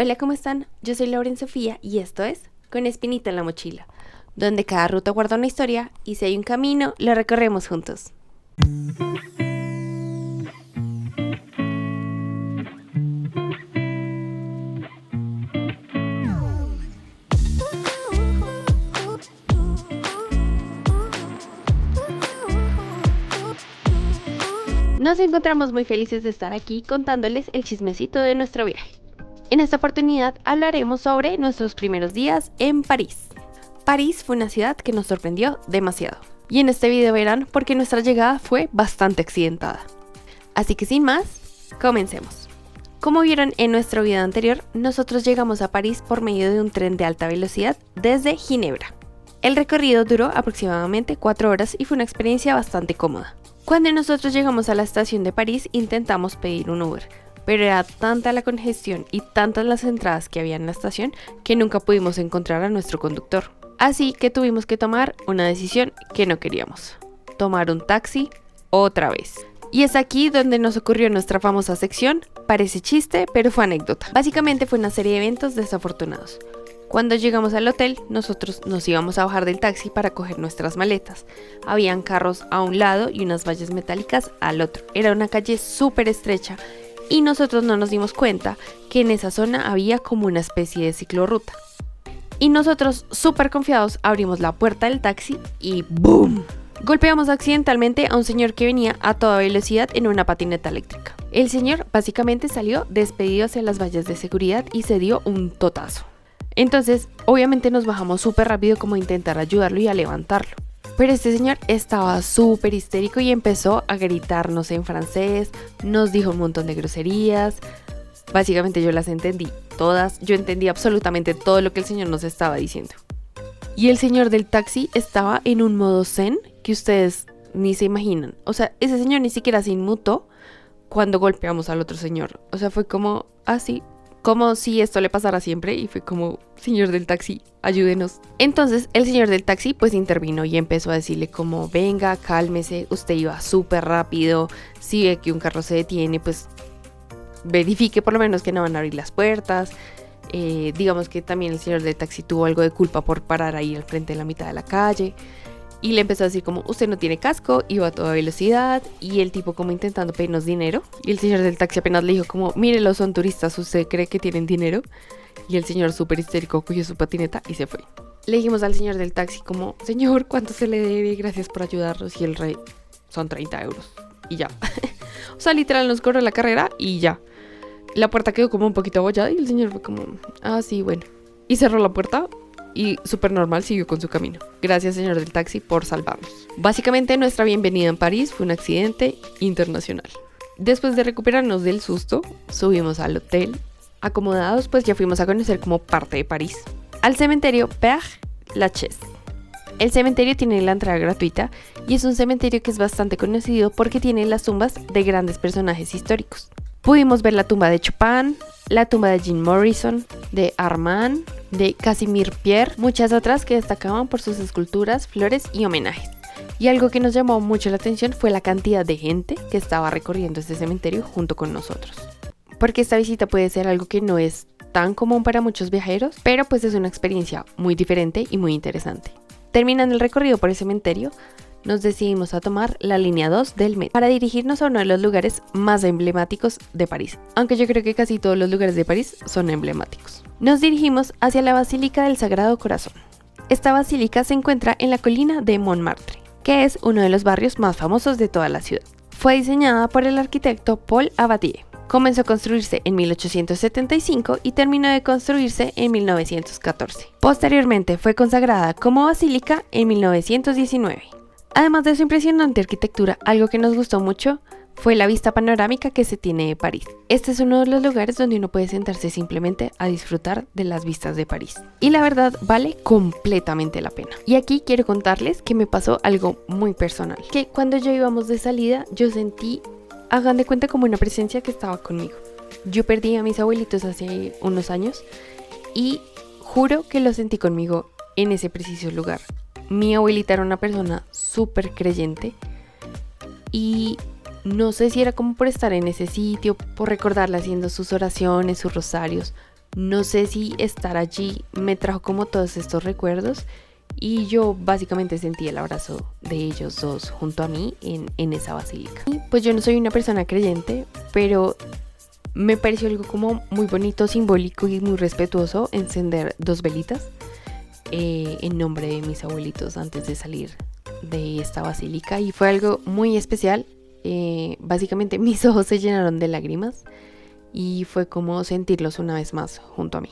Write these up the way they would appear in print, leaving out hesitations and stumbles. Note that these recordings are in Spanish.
Hola, ¿cómo están? Yo soy Lauren Sofía y esto es Con Espinita en la Mochila, donde cada ruta guarda una historia y si hay un camino, lo recorremos juntos. Nos encontramos muy felices de estar aquí contándoles el chismecito de nuestro viaje. En esta oportunidad hablaremos sobre nuestros primeros días en París. París fue una ciudad que nos sorprendió demasiado. Y en este video verán por qué nuestra llegada fue bastante accidentada. Así que sin más, comencemos. Como vieron en nuestro video anterior, nosotros llegamos a París por medio de un tren de alta velocidad desde Ginebra. El recorrido duró aproximadamente 4 horas y fue una experiencia bastante cómoda. Cuando nosotros llegamos a la estación de París, intentamos pedir un Uber, pero era tanta la congestión y tantas las entradas que había en la estación que nunca pudimos encontrar a nuestro conductor. Así que tuvimos que tomar una decisión que no queríamos: tomar un taxi otra vez. Y es aquí donde nos ocurrió nuestra famosa sección, parece chiste, pero fue anécdota. Básicamente fue una serie de eventos desafortunados. Cuando llegamos al hotel, nosotros nos íbamos a bajar del taxi para coger nuestras maletas. Habían carros a un lado y unas vallas metálicas al otro. Era una calle súper estrecha y nosotros no nos dimos cuenta que en esa zona había como una especie de ciclorruta. Y nosotros, súper confiados, abrimos la puerta del taxi y ¡boom! Golpeamos accidentalmente a un señor que venía a toda velocidad en una patineta eléctrica. El señor básicamente salió despedido hacia las vallas de seguridad y se dio un totazo. Entonces, obviamente nos bajamos súper rápido como a intentar ayudarlo y a levantarlo. Pero este señor estaba súper histérico y empezó a gritarnos en francés, nos dijo un montón de groserías. Básicamente yo las entendí todas, yo entendí absolutamente todo lo que el señor nos estaba diciendo. Y el señor del taxi estaba en un modo zen que ustedes ni se imaginan. O sea, ese señor ni siquiera se inmutó cuando golpeamos al otro señor. O sea, fue como así. Como si esto le pasara siempre y fue como, señor del taxi, ayúdenos. Entonces el señor del taxi pues intervino y empezó a decirle como, venga, cálmese, usted iba súper rápido, si ve que un carro se detiene pues verifique por lo menos que no van a abrir las puertas. Digamos que también el señor del taxi tuvo algo de culpa por parar ahí al frente de la mitad de la calle. Y le empezó a decir como, usted no tiene casco, iba a toda velocidad. Y el tipo como intentando pedirnos dinero. Y el señor del taxi apenas le dijo como, mírelos, son turistas, ¿usted cree que tienen dinero? Y el señor súper histérico cogió su patineta y se fue. Le dijimos al señor del taxi como, señor, ¿cuánto se le debe? Gracias por ayudarnos. Y el rey, son 30 euros. Y ya. O sea, literal nos cobró la carrera y ya. La puerta quedó como un poquito abollada y el señor fue como, ah, sí, bueno. Y cerró la puerta. Y súper normal siguió con su camino. Gracias, señor del taxi, por salvarnos. Básicamente nuestra bienvenida en París fue un accidente internacional. Después de recuperarnos del susto, subimos al hotel. Acomodados, pues ya fuimos a conocer como parte de París al cementerio Père Lachaise. El cementerio tiene la entrada gratuita y es un cementerio que es bastante conocido porque tiene las tumbas de grandes personajes históricos. Pudimos ver la tumba de Chopin, la tumba de Jim Morrison, de Armand, de Casimir Pierre, muchas otras que destacaban por sus esculturas, flores y homenajes. Y algo que nos llamó mucho la atención fue la cantidad de gente que estaba recorriendo este cementerio junto con nosotros. Porque esta visita puede ser algo que no es tan común para muchos viajeros, pero pues es una experiencia muy diferente y muy interesante. Terminando el recorrido por el cementerio, nos decidimos a tomar la línea 2 del metro para dirigirnos a uno de los lugares más emblemáticos de París, aunque yo creo que casi todos los lugares de París son emblemáticos. Nos dirigimos hacia la Basílica del Sagrado Corazón. Esta basílica se encuentra en la colina de Montmartre, que es uno de los barrios más famosos de toda la ciudad. Fue diseñada por el arquitecto Paul Sabatier. Comenzó a construirse en 1875 y terminó de construirse en 1914. Posteriormente fue consagrada como basílica en 1919. Además de su impresionante arquitectura, algo que nos gustó mucho fue la vista panorámica que se tiene de París. Este es uno de los lugares donde uno puede sentarse simplemente a disfrutar de las vistas de París. Y la verdad vale completamente la pena. Y aquí quiero contarles que me pasó algo muy personal. Que cuando ya íbamos de salida, yo sentí, hagan de cuenta, como una presencia que estaba conmigo. Yo perdí a mis abuelitos hace unos años y juro que lo sentí conmigo en ese preciso lugar. Mi abuelita era una persona súper creyente y no sé si era como por estar en ese sitio, por recordarla haciendo sus oraciones, sus rosarios, No sé si estar allí me trajo como todos estos recuerdos y yo básicamente sentí el abrazo de ellos dos junto a mí en esa basílica. Y pues yo no soy una persona creyente, pero me pareció algo como muy bonito, simbólico y muy respetuoso encender 2 velitas en nombre de mis abuelitos antes de salir de esta basílica, y fue algo muy especial. Básicamente mis ojos se llenaron de lágrimas y fue como sentirlos una vez más junto a mí.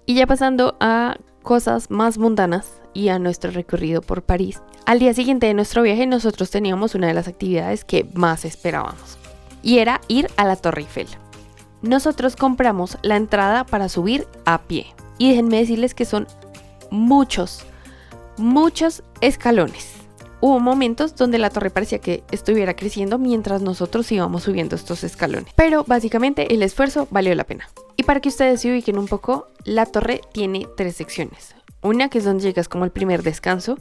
Y ya pasando a cosas más mundanas y a nuestro recorrido por París, al día siguiente de nuestro viaje nosotros teníamos una de las actividades que más esperábamos, y era ir a la Torre Eiffel. Nosotros compramos la entrada para subir a pie, y déjenme decirles que son muchos escalones. Hubo momentos donde la torre parecía que estuviera creciendo mientras nosotros íbamos subiendo estos escalones, pero básicamente el esfuerzo valió la pena. Y para que ustedes se ubiquen un poco, la torre tiene 3 secciones. Una que es donde llegas como el primer descanso,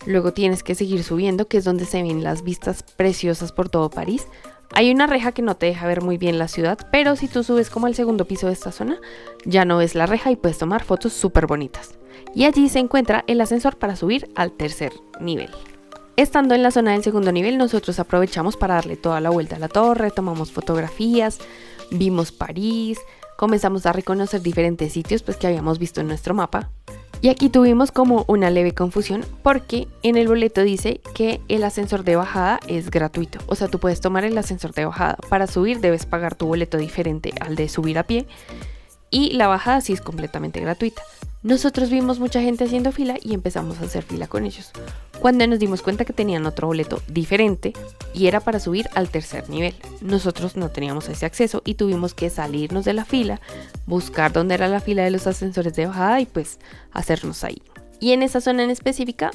luego tienes que seguir subiendo, que es donde se ven las vistas preciosas por todo París. Hay una reja que no te deja ver muy bien la ciudad, pero si tú subes como al segundo piso de esta zona, ya no ves la reja y puedes tomar fotos súper bonitas. Y allí se encuentra el ascensor para subir al 3er nivel. Estando en la zona del 2º nivel, nosotros aprovechamos para darle toda la vuelta a la torre, tomamos fotografías, vimos París, comenzamos a reconocer diferentes sitios pues que habíamos visto en nuestro mapa. Y aquí tuvimos como una leve confusión porque en el boleto dice que el ascensor de bajada es gratuito. O sea, tú puedes tomar el ascensor de bajada. Para subir debes pagar tu boleto diferente al de subir a pie, y la bajada sí es completamente gratuita. Nosotros vimos mucha gente haciendo fila y empezamos a hacer fila con ellos, cuando nos dimos cuenta que tenían otro boleto diferente y era para subir al 3er nivel. Nosotros no teníamos ese acceso y tuvimos que salirnos de la fila, buscar dónde era la fila de los ascensores de bajada y pues hacernos ahí. Y en esa zona en específica,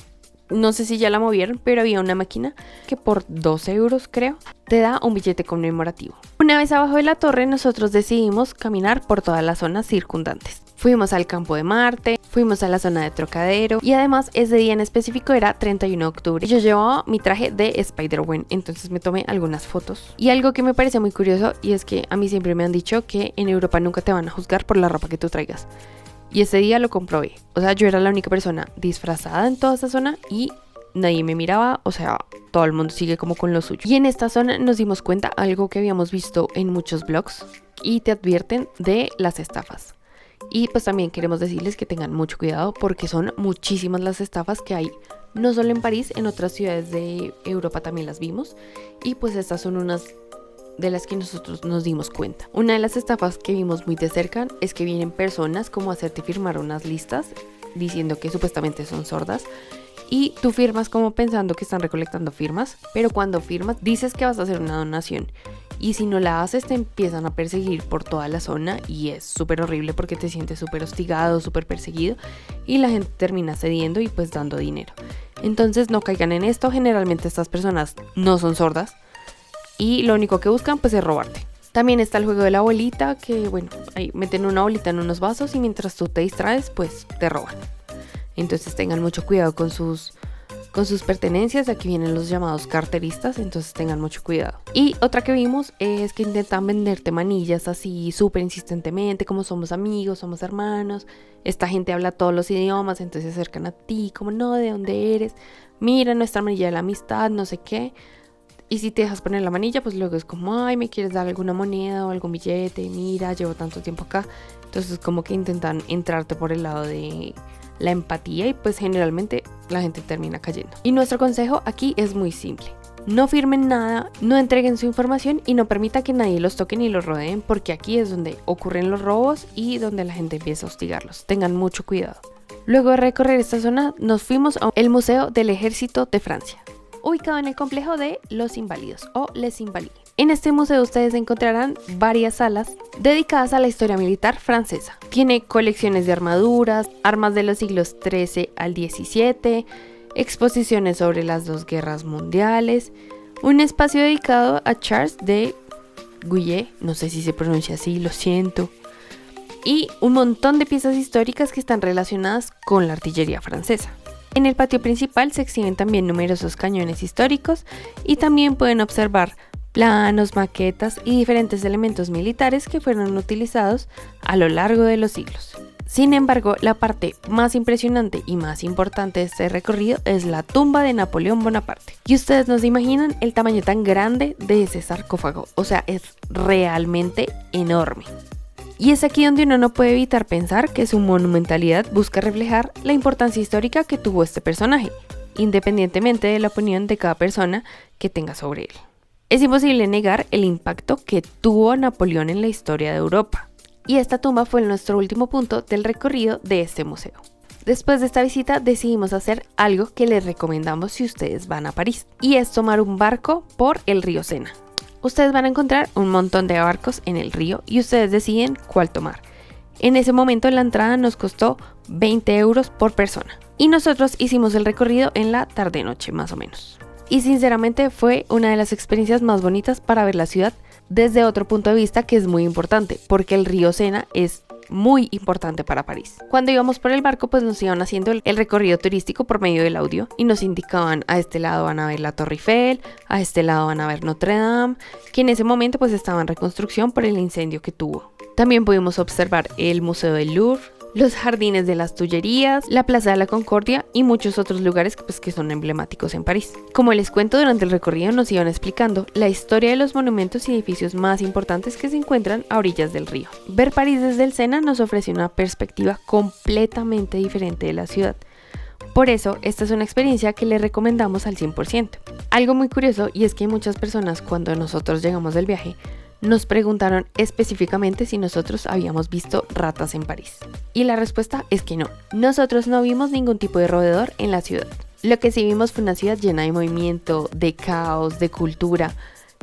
no sé si ya la movieron, pero había una máquina que por 12 euros creo, te da un billete conmemorativo. Una vez abajo de la torre, nosotros decidimos caminar por todas las zonas circundantes. Fuimos al campo de Marte, fuimos a la zona de Trocadero, y además ese día en específico era 31 de octubre. Yo llevaba mi traje de Spider-Gwen, entonces me tomé algunas fotos. Y algo que me parece muy curioso, y es que a mí siempre me han dicho que en Europa nunca te van a juzgar por la ropa que tú traigas. Y ese día lo comprobé. O sea, yo era la única persona disfrazada en toda esa zona y nadie me miraba. O sea, todo el mundo sigue como con lo suyo. Y en esta zona nos dimos cuenta algo que habíamos visto en muchos blogs y te advierten de las estafas. Y pues también queremos decirles que tengan mucho cuidado porque son muchísimas las estafas que hay. No solo en París, en otras ciudades de Europa también las vimos. Y pues estas son unas de las que nosotros nos dimos cuenta. Una de las estafas que vimos muy de cerca es que vienen personas como a hacerte firmar unas listas diciendo que supuestamente son sordas, y tú firmas como pensando que están recolectando firmas, pero cuando firmas dices que vas a hacer una donación, y si no la haces te empiezan a perseguir por toda la zona y es súper horrible porque te sientes súper hostigado, súper perseguido, y la gente termina cediendo y pues dando dinero. Entonces no caigan en esto. Generalmente estas personas no son sordas y lo único que buscan pues es robarte. También está el juego de la bolita, que bueno, ahí meten una bolita en unos vasos y mientras tú te distraes pues te roban. Entonces tengan mucho cuidado con sus pertenencias. Aquí vienen los llamados carteristas, entonces tengan mucho cuidado. Y otra que vimos es que intentan venderte manillas así súper insistentemente, como somos amigos, somos hermanos, esta gente habla todos los idiomas, entonces se acercan a ti como no, ¿de dónde eres? Mira nuestra manilla de la amistad, no sé qué. Y si te dejas poner la manilla, pues luego es como, ay, ¿me quieres dar alguna moneda o algún billete? Mira, llevo tanto tiempo acá. Entonces como que intentan entrarte por el lado de la empatía y pues generalmente la gente termina cayendo. Y nuestro consejo aquí es muy simple. No firmen nada, no entreguen su información y no permita que nadie los toque ni los rodeen, porque aquí es donde ocurren los robos y donde la gente empieza a hostigarlos. Tengan mucho cuidado. Luego de recorrer esta zona, nos fuimos al Museo del Ejército de Francia, ubicado en el complejo de los Inválidos o Les Invalides. En este museo ustedes encontrarán varias salas dedicadas a la historia militar francesa. Tiene colecciones de armaduras, armas de los siglos XIII al XVII, exposiciones sobre las 2 guerras mundiales, un espacio dedicado a Charles de Gaulle, no sé si se pronuncia así, lo siento, y un montón de piezas históricas que están relacionadas con la artillería francesa. En el patio principal se exhiben también numerosos cañones históricos y también pueden observar planos, maquetas y diferentes elementos militares que fueron utilizados a lo largo de los siglos. Sin embargo, la parte más impresionante y más importante de este recorrido es la tumba de Napoleón Bonaparte. Y ustedes no se imaginan el tamaño tan grande de ese sarcófago, o sea, es realmente enorme. Y es aquí donde uno no puede evitar pensar que su monumentalidad busca reflejar la importancia histórica que tuvo este personaje, independientemente de la opinión de cada persona que tenga sobre él. Es imposible negar el impacto que tuvo Napoleón en la historia de Europa. Y esta tumba fue nuestro último punto del recorrido de este museo. Después de esta visita decidimos hacer algo que les recomendamos si ustedes van a París, y es tomar un barco por el río Sena. Ustedes van a encontrar un montón de barcos en el río y ustedes deciden cuál tomar. En ese momento la entrada nos costó 20 euros por persona y nosotros hicimos el recorrido en la tarde-noche más o menos. Y sinceramente fue una de las experiencias más bonitas para ver la ciudad desde otro punto de vista que es muy importante, porque el río Sena es muy importante para París. Cuando íbamos por el barco, pues nos iban haciendo el recorrido turístico por medio del audio y nos indicaban: a este lado van a ver la Torre Eiffel, a este lado van a ver Notre Dame, que en ese momento pues estaba en reconstrucción por el incendio que tuvo. También pudimos observar el Museo del Louvre, los jardines de las Tullerías, la Plaza de la Concordia y muchos otros lugares que son emblemáticos en París. Como les cuento, durante el recorrido nos iban explicando la historia de los monumentos y edificios más importantes que se encuentran a orillas del río. Ver París desde el Sena nos ofrece una perspectiva completamente diferente de la ciudad. Por eso, esta es una experiencia que les recomendamos al 100%. Algo muy curioso, y es que muchas personas, cuando nosotros llegamos del viaje, nos preguntaron específicamente si nosotros habíamos visto ratas en París. Y la respuesta es que no. Nosotros no vimos ningún tipo de roedor en la ciudad. Lo que sí vimos fue una ciudad llena de movimiento, de caos, de cultura,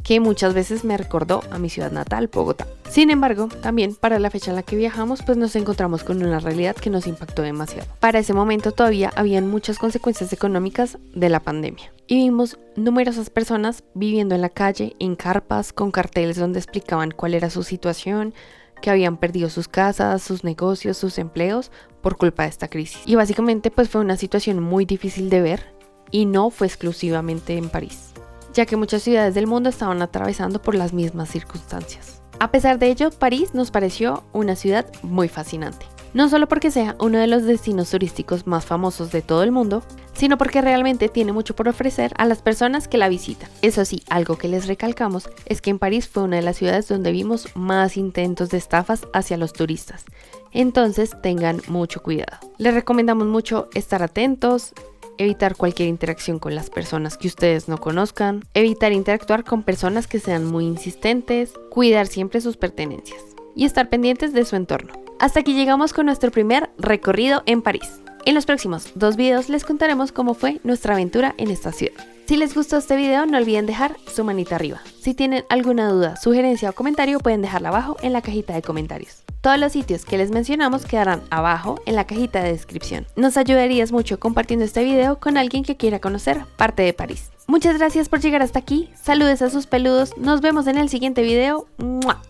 que muchas veces me recordó a mi ciudad natal, Bogotá. Sin embargo, también para la fecha en la que viajamos, pues nos encontramos con una realidad que nos impactó demasiado. Para ese momento todavía habían muchas consecuencias económicas de la pandemia. Y vimos numerosas personas viviendo en la calle, en carpas, con carteles donde explicaban cuál era su situación, que habían perdido sus casas, sus negocios, sus empleos por culpa de esta crisis. Y básicamente pues fue una situación muy difícil de ver y no fue exclusivamente en París, ya que muchas ciudades del mundo estaban atravesando por las mismas circunstancias. A pesar de ello, París nos pareció una ciudad muy fascinante. No solo porque sea uno de los destinos turísticos más famosos de todo el mundo, sino porque realmente tiene mucho por ofrecer a las personas que la visitan. Eso sí, algo que les recalcamos es que en París fue una de las ciudades donde vimos más intentos de estafas hacia los turistas. Entonces tengan mucho cuidado. Les recomendamos mucho estar atentos, evitar cualquier interacción con las personas que ustedes no conozcan, evitar interactuar con personas que sean muy insistentes, cuidar siempre sus pertenencias y estar pendientes de su entorno. Hasta aquí llegamos con nuestro primer recorrido en París. En los próximos 2 videos les contaremos cómo fue nuestra aventura en esta ciudad. Si les gustó este video, no olviden dejar su manita arriba. Si tienen alguna duda, sugerencia o comentario, pueden dejarla abajo en la cajita de comentarios. Todos los sitios que les mencionamos quedarán abajo en la cajita de descripción. Nos ayudarías mucho compartiendo este video con alguien que quiera conocer parte de París. Muchas gracias por llegar hasta aquí. Saludos a sus peludos. Nos vemos en el siguiente video. ¡Mua!